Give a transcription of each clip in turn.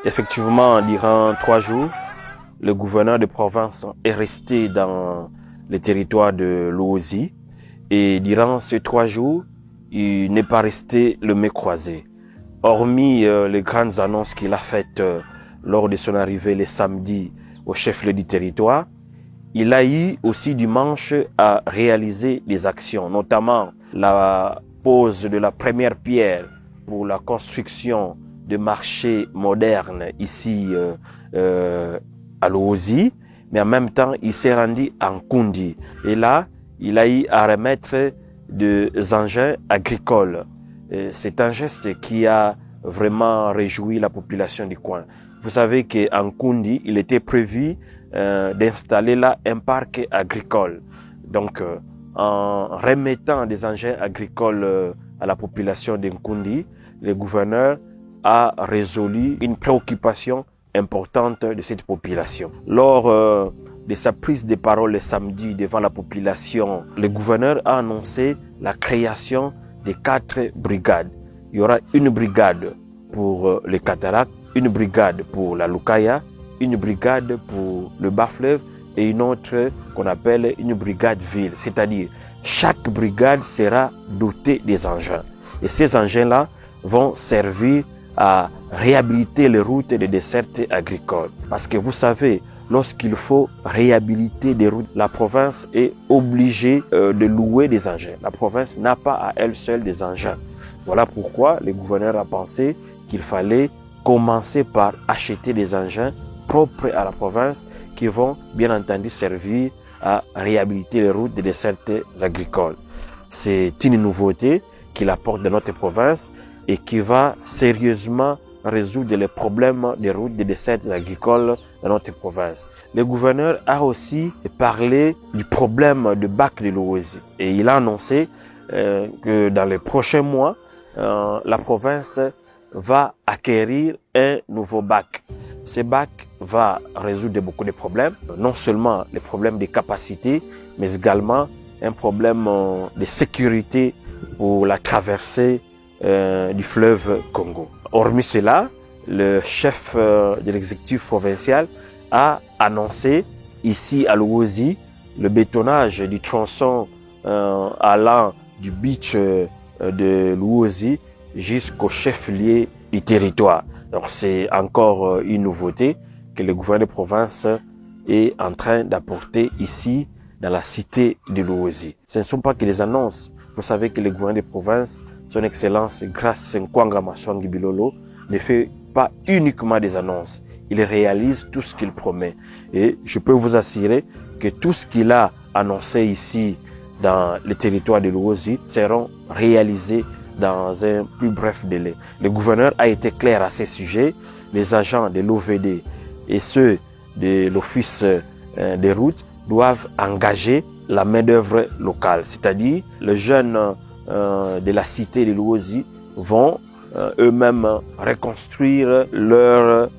Effectivement, durant 3 jours, le gouverneur de province est resté dans le territoire de l'Ouzi. Et durant ces 3 jours, il n'est pas resté le nez croisé. Hormis les grandes annonces qu'il a faites lors de son arrivée le samedi au chef-lieu du territoire, il a eu aussi dimanche à réaliser des actions, notamment la pose de la première pierre pour la construction de marchés modernes ici à l'Ouzi, mais en même temps, il s'est rendu en Kundi. Et là, il a eu à remettre des engins agricoles. C'est un geste qui a vraiment réjoui la population du coin. Vous savez qu'en Kundi, il était prévu d'installer là un parc agricole. Donc, en remettant des engins agricoles à la population d'Nkundi, le gouverneur a résolu une préoccupation importante de cette population. Lors de sa prise de parole le samedi devant la population, le gouverneur a annoncé la création de 4 brigades. Il y aura une brigade pour les cataractes, une brigade pour la Lukaya, une brigade pour le bas-fleuve et une autre qu'on appelle une brigade ville. C'est-à-dire, chaque brigade sera dotée des engins. Et ces engins-là vont servir à réhabiliter les routes des dessertes agricoles. Parce que vous savez, lorsqu'il faut réhabiliter des routes, la province est obligée de louer des engins. La province n'a pas à elle seule des engins. Voilà pourquoi le gouverneur a pensé qu'il fallait commencer par acheter des engins propres à la province qui vont bien entendu servir à réhabiliter les routes des dessertes agricoles. C'est une nouveauté qu'il apporte dans notre province et qui va sérieusement résoudre les problèmes des routes des dessertes agricoles dans notre province. Le gouverneur a aussi parlé du problème de bac de l'Ouzi et il a annoncé que dans les prochains mois, la province va acquérir un nouveau bac. Ce bac va résoudre beaucoup de problèmes, non seulement les problèmes de capacité, mais également un problème de sécurité pour la traversée du fleuve Congo. Hormis cela, le chef de l'exécutif provincial a annoncé ici à l'Ouzi le bétonnage du tronçon allant du beach de l'Ouzi jusqu'au chef-lieu du territoire. Donc c'est encore une nouveauté que le gouvernement de province est en train d'apporter ici dans la cité de l'Ouzi. Ce ne sont pas que des annonces. Vous savez que le gouvernement de province, son excellence Grace Nkwanga Maswangi Bilolo, ne fait pas uniquement des annonces. Il réalise tout ce qu'il promet. Et je peux vous assurer que tout ce qu'il a annoncé ici dans le territoire de l'Ouzi seront réalisés dans un plus bref délai. Le gouverneur a été clair à ces sujets. Les agents de l'OVD et ceux de l'Office des routes doivent engager la main-d'œuvre locale, c'est-à-dire les jeunes de la cité de l'Ouzi vont eux-mêmes reconstruire leur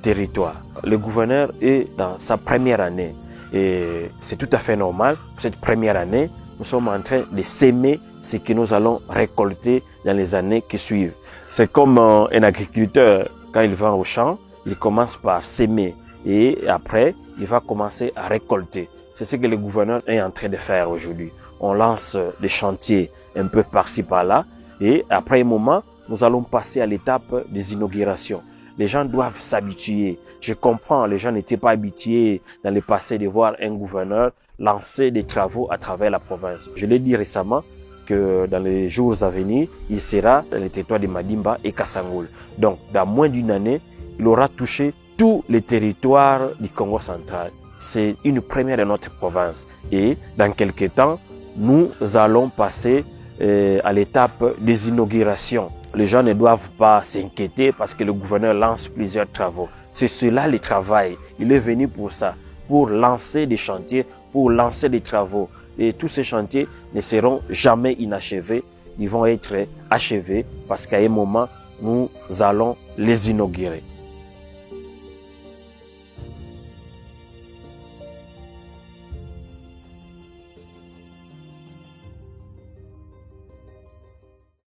territoire. Le gouverneur est dans sa première année et c'est tout à fait normal. Cette première année, nous sommes en train de s'aimer ce que nous allons récolter dans les années qui suivent. C'est comme un agriculteur, quand il va au champ, il commence par s'aimer et après, il va commencer à récolter. C'est ce que le gouverneur est en train de faire aujourd'hui. On lance des chantiers un peu par-ci par-là et après un moment, nous allons passer à l'étape des inaugurations. Les gens doivent s'habituer. Je comprends, les gens n'étaient pas habitués dans le passé de voir un gouverneur lancer des travaux à travers la province. Je l'ai dit récemment que dans les jours à venir, il sera dans les territoires de Madimba et Kassangoul. Donc, dans moins d'une année, il aura touché tous les territoires du Congo central. C'est une première de notre province. Et dans quelques temps, nous allons passer à l'étape des inaugurations. Les gens ne doivent pas s'inquiéter parce que le gouverneur lance plusieurs travaux. C'est cela le travail. Il est venu pour ça, pour lancer des chantiers, pour lancer des travaux. Et tous ces chantiers ne seront jamais inachevés. Ils vont être achevés parce qu'à un moment, nous allons les inaugurer.